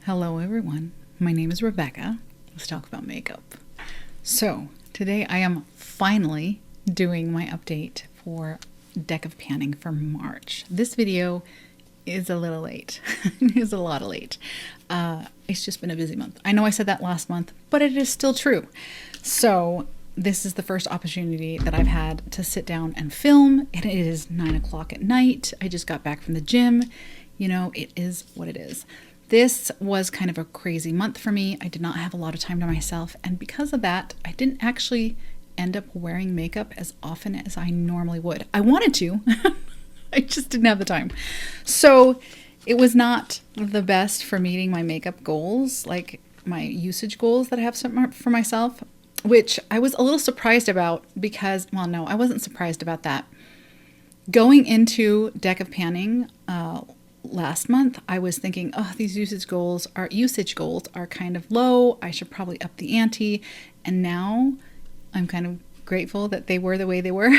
Hello everyone, my name is Rebecca. Let's talk about makeup. So today I am finally doing my update for Deck of Panning for March. This video is a little late. It's a lot of late. It's just been a busy month. I know I said that last month, but it is still true. So this is the first opportunity that I've had to sit down and film. It is 9 o'clock at night. I just got back from the gym. You know, it is what it is. This was kind of a crazy month for me. I did not have a lot of time to myself, and because of that, I didn't actually end up wearing makeup as often as I normally would. I wanted to, I just didn't have the time. So it was not the best for meeting my makeup goals, like my usage goals that I have for myself, which I was a little surprised about because, well, no, I wasn't surprised about that. Going into Deck of Panning, last month, I was thinking, oh, these usage goals are kind of low. I should probably up the ante. And now I'm kind of grateful that they were the way they were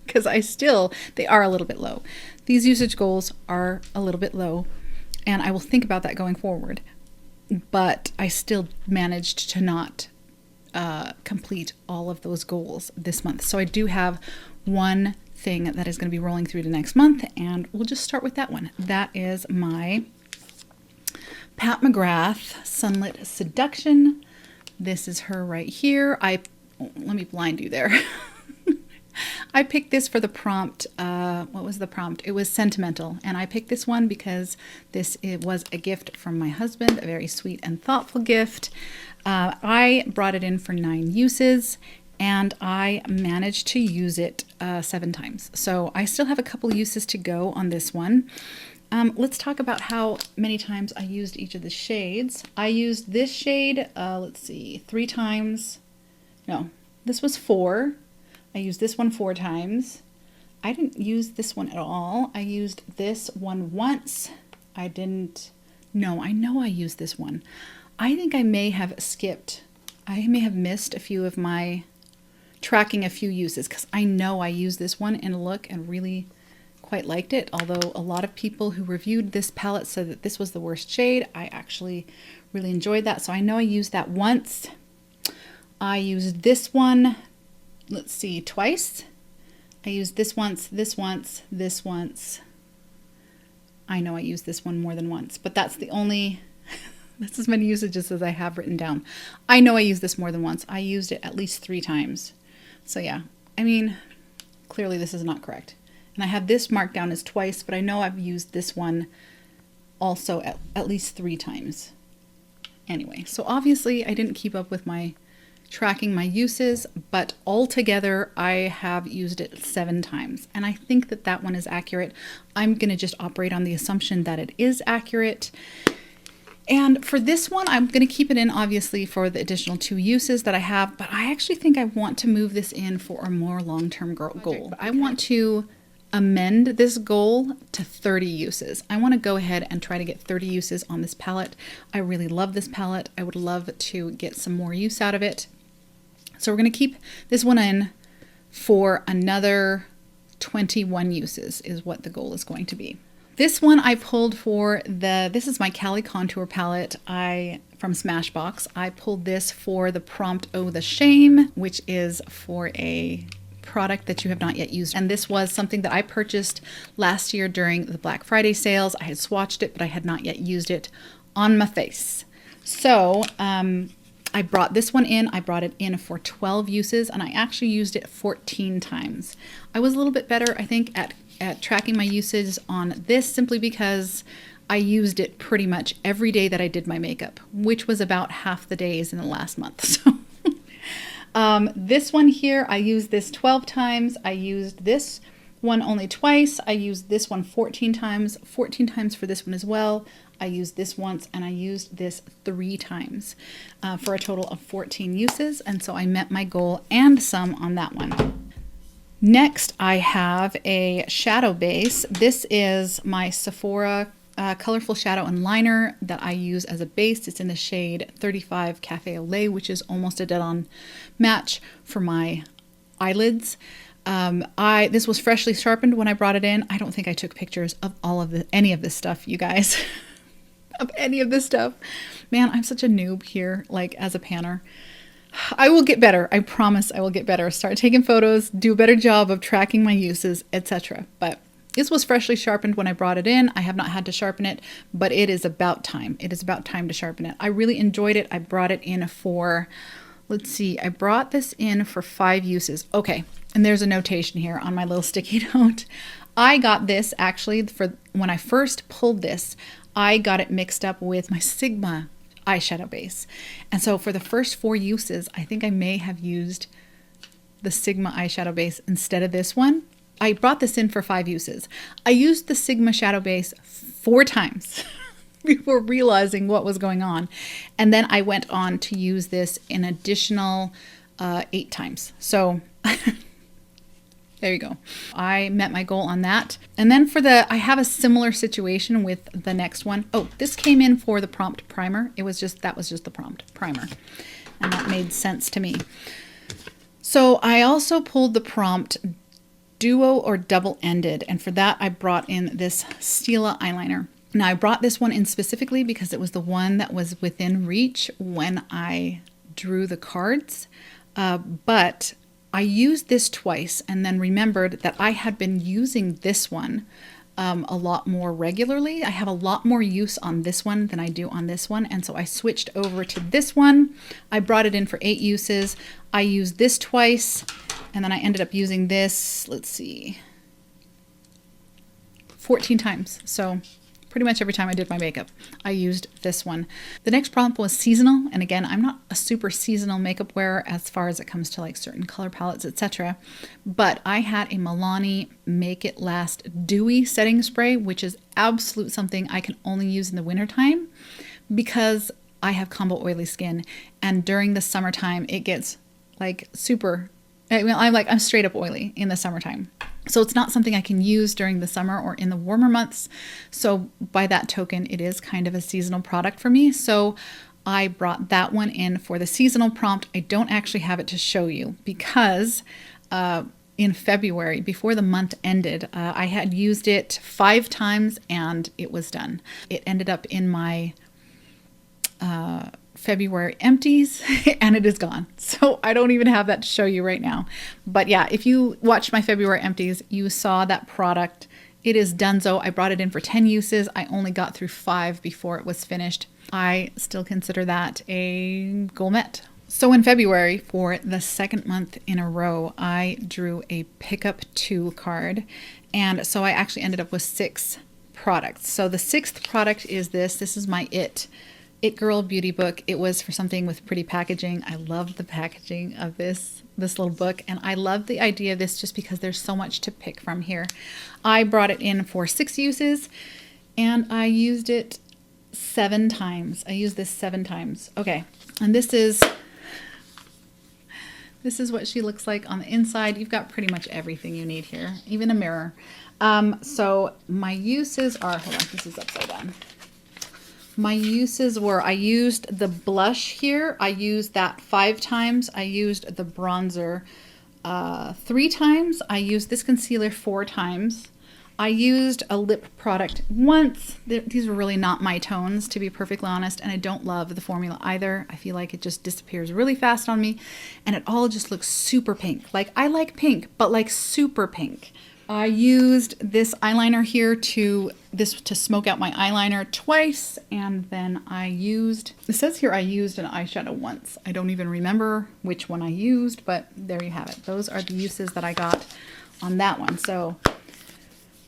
because they are a little bit low. These usage goals are a little bit low, and I will think about that going forward. But I still managed to not complete all of those goals this month. So I do have one thing that is going to be rolling through to next month, and we'll just start with that one. That is my Pat McGrath Sunlit Seduction. This is her right here. Let me blind you there. I picked this for the prompt. What was the prompt? It was sentimental, and I picked this one because it was a gift from my husband, a very sweet and thoughtful gift. I brought it in for 9 uses, and I managed to use it 7 times. So I still have a couple uses to go on this one. Let's talk about how many times I used each of the shades. I used this shade, 3 times. No, this was 4. I used this one 4 times. I didn't use this one at all. I used this one once. I know I used this one. I think I may have missed a few of my tracking a few uses because I know I used this one in a look and really quite liked it. Although a lot of people who reviewed this palette said that this was the worst shade, I actually really enjoyed that. So I know I used that once. I used this one, twice. I used this once, this once, this once. I know I used this one more than once, but that's as many usages as I have written down. I know I used this more than once. I used it at least 3 times. So yeah, I mean, clearly this is not correct. And I have this marked down as twice, but I know I've used this one also at least 3 times. Anyway, so obviously I didn't keep up with tracking my uses, but altogether I have used it 7 times. And I think that one is accurate. I'm going to just operate on the assumption that it is accurate. And for this one, I'm going to keep it in, obviously, for the additional 2 uses that I have, but I actually think I want to move this in for a more long-term goal. I want to amend this goal to 30 uses. I want to go ahead and try to get 30 uses on this palette. I really love this palette. I would love to get some more use out of it. So we're going to keep this one in for another 21 uses is what the goal is going to be. This one I pulled for this is my Cali Contour palette from Smashbox. I pulled this for the prompt Oh the Shame, which is for a product that you have not yet used. And this was something that I purchased last year during the Black Friday sales. I had swatched it, but I had not yet used it on my face. So I brought this one in. I brought it in for 12 uses, and I actually used it 14 times. I was a little bit better, I think, at tracking my usage on this simply because I used it pretty much every day that I did my makeup, which was about half the days in the last month. So this one here, I used this 12 times. I used this one only twice. I used this one 14 times for this one as well. I used this once, and I used this 3 times for a total of 14 uses. And so I met my goal and some on that one. Next, I have a shadow base. This is my Sephora colorful shadow and liner that I use as a base. It's in the shade 35 Cafe au Lait, which is almost a dead-on match for my eyelids. This was freshly sharpened when I brought it in. I don't think I took pictures of any of this stuff, you guys. of any of this stuff. Man, I'm such a noob here, like as a panner. I will get better. I promise I will get better. Start taking photos, do a better job of tracking my uses, etc. But this was freshly sharpened when I brought it in. I have not had to sharpen it, but it is about time. It is about time to sharpen it. I really enjoyed it. I brought it in for, let's see, I brought this in for 5 uses. Okay, and there's a notation here on my little sticky note. I got this actually for when I first pulled this, I got it mixed up with my Sigma eyeshadow base. And so for the first 4 uses, I think I may have used the Sigma eyeshadow base instead of this one. I brought this in for 5 uses. I used the Sigma shadow base 4 times before realizing what was going on. And then I went on to use this an additional 8 times. So there you go. I met my goal on that. And then for I have a similar situation with the next one. Oh, this came in for the prompt primer. That was just the prompt primer. And that made sense to me. So I also pulled the prompt duo or double-ended. And for that, I brought in this Stila eyeliner. Now I brought this one in specifically because it was the one that was within reach when I drew the cards. But I used this twice and then remembered that I had been using this one a lot more regularly. I have a lot more use on this one than I do on this one. And so I switched over to this one. I brought it in for 8 uses. I used this twice and then I ended up using this, let's see, 14 times. So pretty much every time I did my makeup, I used this one. The next prompt was seasonal. And again, I'm not a super seasonal makeup wearer as far as it comes to like certain color palettes, etc. But I had a Milani Make It Last Dewy Setting Spray, which is absolute something I can only use in the wintertime because I have combo oily skin. And during the summertime, it gets like super, I'm straight up oily in the summertime. So it's not something I can use during the summer or in the warmer months. So by that token, it is kind of a seasonal product for me. So I brought that one in for the seasonal prompt. I don't actually have it to show you because in February, before the month ended, I had used it 5 times and it was done. It ended up in my February empties and it is gone. So I don't even have that to show you right now. But yeah, if you watched my February empties, you saw that product. It is donezo. I brought it in for 10 uses. I only got through 5 before it was finished. I still consider that a goal met. So in February, for the 2nd month in a row, I drew a pickup 2 card. And so I actually ended up with 6 products. So the 6th product is this. This is my It Girl beauty book. It was for something with pretty packaging. I love the packaging of this little book, and I love the idea of this just because there's so much to pick from here. I brought it in for 6 uses and I used it 7 times. I used this 7 times. Okay, and this is what she looks like on the inside. You've got pretty much everything you need here, even a mirror. So my uses are, hold on, this is upside down. My uses were, I used the blush here. I used that 5 times. I used the bronzer 3 times. I used this concealer 4 times. I used a lip product once. These are really not my tones, to be perfectly honest, and I don't love the formula either. I feel like it just disappears really fast on me, and it all just looks super pink. Like, I like pink, but like super pink. I used this eyeliner here to smoke out my eyeliner twice, and then it says here I used an eyeshadow once. I don't even remember which one I used, but there you have it. Those are the uses that I got on that one. So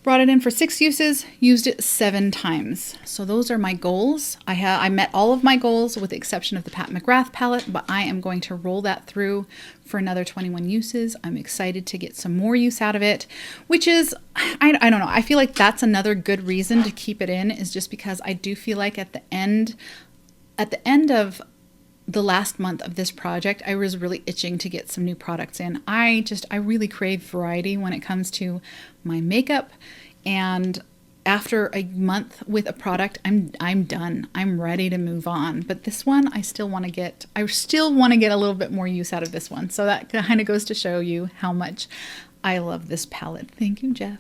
brought it in for 6 uses, used it 7 times. So those are my goals. I met all of my goals with the exception of the Pat McGrath palette, but I am going to roll that through for another 21 uses. I'm excited to get some more use out of it, which is, I don't know. I feel like that's another good reason to keep it in, is just because I do feel like at the end of the last month of this project, I was really itching to get some new products in. I really crave variety when it comes to my makeup, and after a month with a product, I'm done. I'm ready to move on. But this one, I still want to get a little bit more use out of this one. So that kind of goes to show you how much I love this palette. Thank you, Jeff.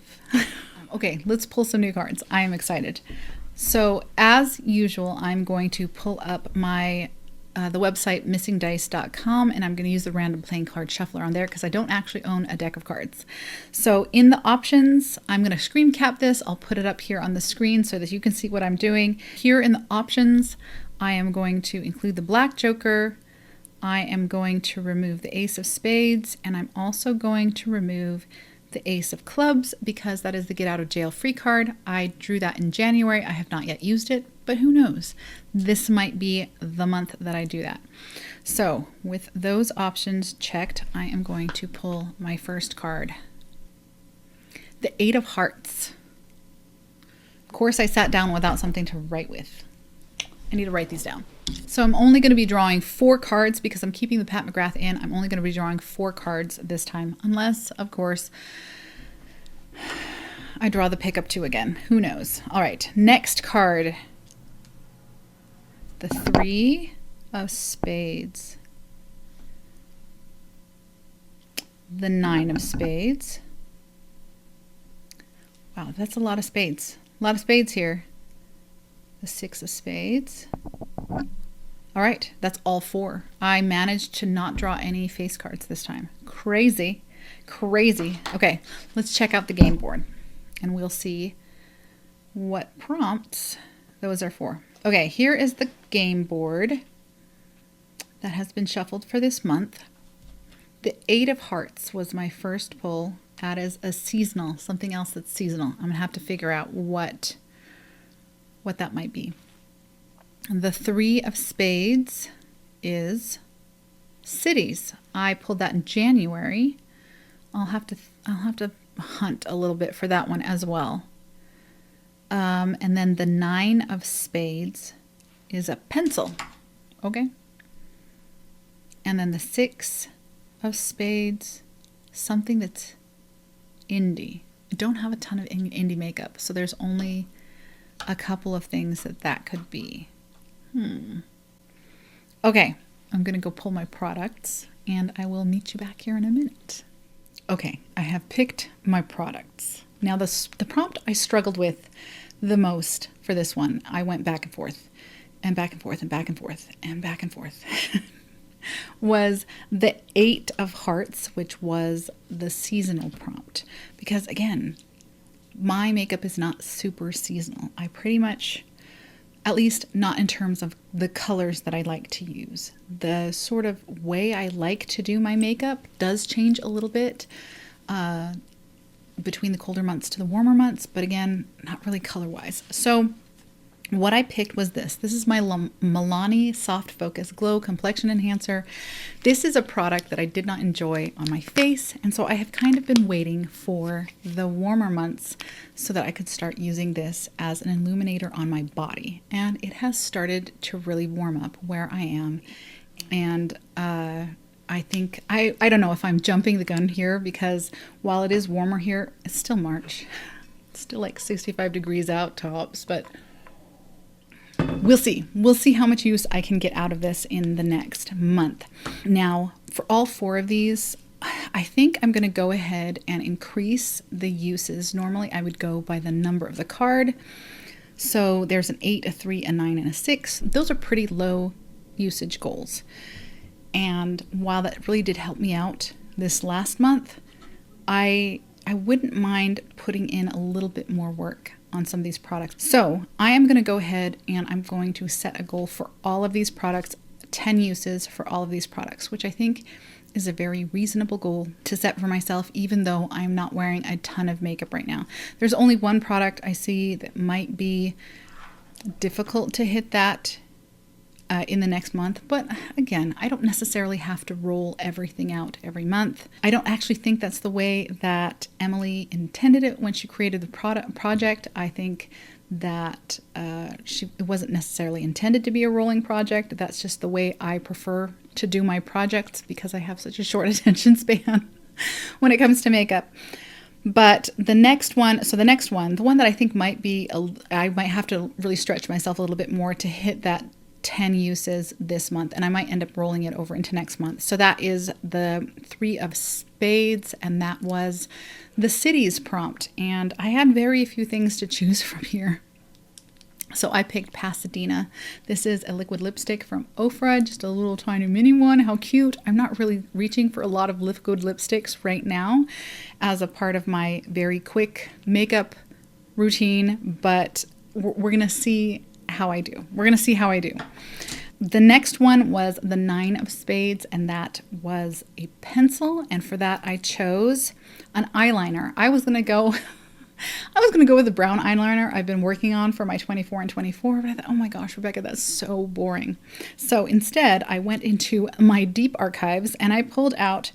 Okay, let's pull some new cards. I am excited. So as usual, I'm going to pull up my the website missingdice.com, and I'm going to use the random playing card shuffler on there because I don't actually own a deck of cards. So in the options, I'm going to screen cap this. I'll put it up here on the screen so that you can see what I'm doing. Here in the options, I am going to include the black joker. I am going to remove the ace of spades, and I'm also going to remove the ace of clubs because that is the get out of jail free card. I drew that in January. I have not yet used it, but who knows? This might be the month that I do that. So with those options checked, I am going to pull my first card. The Eight of Hearts. Of course, I sat down without something to write with. I need to write these down. So I'm only going to be drawing 4 cards because I'm keeping the Pat McGrath in. I'm only going to be drawing 4 cards this time, unless, of course, I draw the pickup 2 again. Who knows? All right, next card. The 3 of Spades. The 9 of Spades. Wow, that's a lot of spades. A lot of spades here. The 6 of Spades. All right, that's all 4. I managed to not draw any face cards this time. Crazy, crazy. Okay, let's check out the game board and we'll see what prompts those are for. Okay, here is the game board that has been shuffled for this month. The 8 of Hearts was my first pull. That is a seasonal, something else that's seasonal. I'm gonna have to figure out what that might be. The 3 of Spades is cities. I pulled that in January. I'll have to hunt a little bit for that one as well. And then the 9 of Spades is a pencil. Okay. And then the 6 of Spades, something that's indie. I don't have a ton of indie makeup, so there's only a couple of things that could be. Okay, I'm gonna go pull my products and I will meet you back here in a minute. Okay, I have picked my products. Now the prompt I struggled with the most for this one, I went back and forth and back and forth and back and forth and back and forth, was the 8 of Hearts, which was the seasonal prompt. Because again, my makeup is not super seasonal. I pretty much, at least not in terms of the colors that I like to use. The sort of way I like to do my makeup does change a little bit between the colder months to the warmer months, but again, not really color-wise. So what I picked was this. This is my Milani Soft Focus Glow Complexion Enhancer. This is a product that I did not enjoy on my face, and so I have kind of been waiting for the warmer months so that I could start using this as an illuminator on my body. And it has started to really warm up where I am. And I think, I don't know if I'm jumping the gun here, because while it is warmer here, it's still March. It's still like 65 degrees out tops, but we'll see. We'll see how much use I can get out of this in the next month. Now, for all 4 of these, I think I'm going to go ahead and increase the uses. Normally, I would go by the number of the card. So there's an 8, a 3, a 9, and a 6. Those are pretty low usage goals. And while that really did help me out this last month, I wouldn't mind putting in a little bit more work on some of these products. So I am going to go ahead and I'm going to set a goal for all of these products, 10 uses for all of these products, which I think is a very reasonable goal to set for myself, even though I'm not wearing a ton of makeup right now. There's only one product I see that might be difficult to hit that in the next month. But again, I don't necessarily have to roll everything out every month. I don't actually think that's the way that Emily intended it when she created the project. I think that it wasn't necessarily intended to be a rolling project. That's just the way I prefer to do my projects because I have such a short attention span when it comes to makeup. But the next one, the one that I think might be, I might have to really stretch myself a little bit more to hit that 10 uses this month, and I might end up rolling it over into next month. So that is the 3 of Spades, and that was the cities prompt. And I had very few things to choose from here. So I picked Pasadena. This is a liquid lipstick from Ofra, just a little tiny mini one. How cute. I'm not really reaching for a lot of liquid lipsticks right now as a part of my very quick makeup routine, but we're going to see how I do. We're going to see how I do. The next one was the 9 of Spades, and that was a pencil. And for that, I chose an eyeliner. I was going to go with the brown eyeliner I've been working on for my 24 and 24, but I thought, oh my gosh, Rebecca, that's so boring. So instead, I went into my deep archives and I pulled out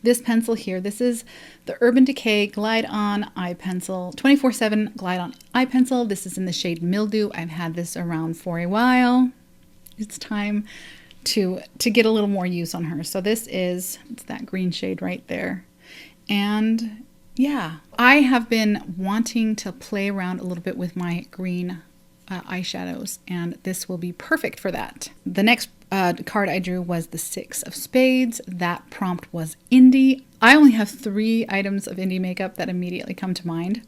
this pencil here. This is the Urban Decay Glide On Eye Pencil, 24/7 Glide On Eye Pencil. This is in the shade Mildew. I've had this around for a while. It's time to get a little more use on her. So this is, it's that green shade right there. And yeah, I have been wanting to play around a little bit with my green eyeshadows, and this will be perfect for that. The next card I drew was the 6 of Spades. That prompt was indie. I only have 3 items of indie makeup that immediately come to mind,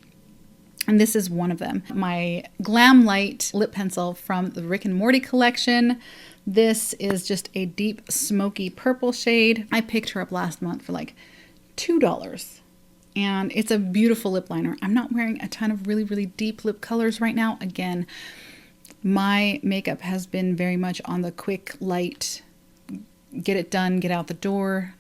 and this is one of them. My Glam Light lip pencil from the Rick and Morty collection. This is just a deep smoky purple shade. I picked her up last month for like $2. And it's a beautiful lip liner. I'm not wearing a ton of really, really deep lip colors right now. Again, my makeup has been very much on the quick, light, get it done, get out the door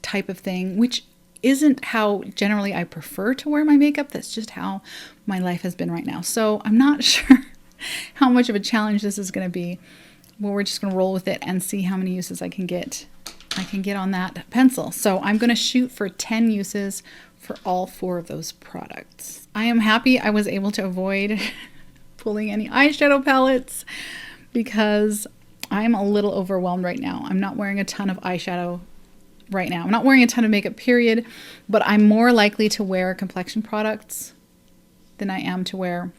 type of thing, which isn't how generally I prefer to wear my makeup. That's just how my life has been right now. So I'm not sure how much of a challenge this is going to be. Well, we're just going to roll with it and see how many uses I can get on that pencil. So I'm going to shoot for 10 uses for all 4 of those products. I am happy I was able to avoid pulling any eyeshadow palettes because I'm a little overwhelmed right now. I'm not wearing a ton of eyeshadow right now. I'm not wearing a ton of makeup, period, but I'm more likely to wear complexion products than I am to wear,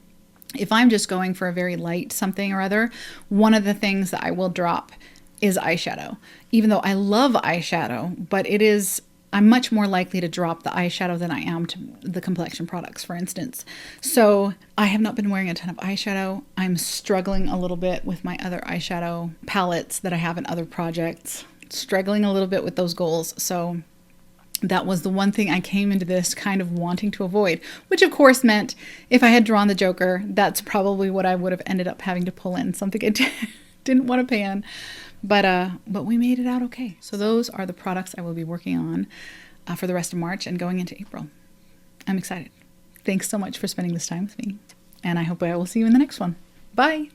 if I'm just going for a very light something or other, one of the things that I will drop is eyeshadow. Even though I love eyeshadow, but I'm much more likely to drop the eyeshadow than I am to the complexion products, for instance. So I have not been wearing a ton of eyeshadow. I'm struggling a little bit with my other eyeshadow palettes that I have in other projects. Struggling a little bit with those goals. So that was the one thing I came into this kind of wanting to avoid, which of course meant if I had drawn the Joker, that's probably what I would have ended up having to pull in, something I didn't want to pan. But we made it out okay. So those are the products I will be working on for the rest of March and going into April. I'm excited. Thanks so much for spending this time with me, and I hope I will see you in the next one. Bye.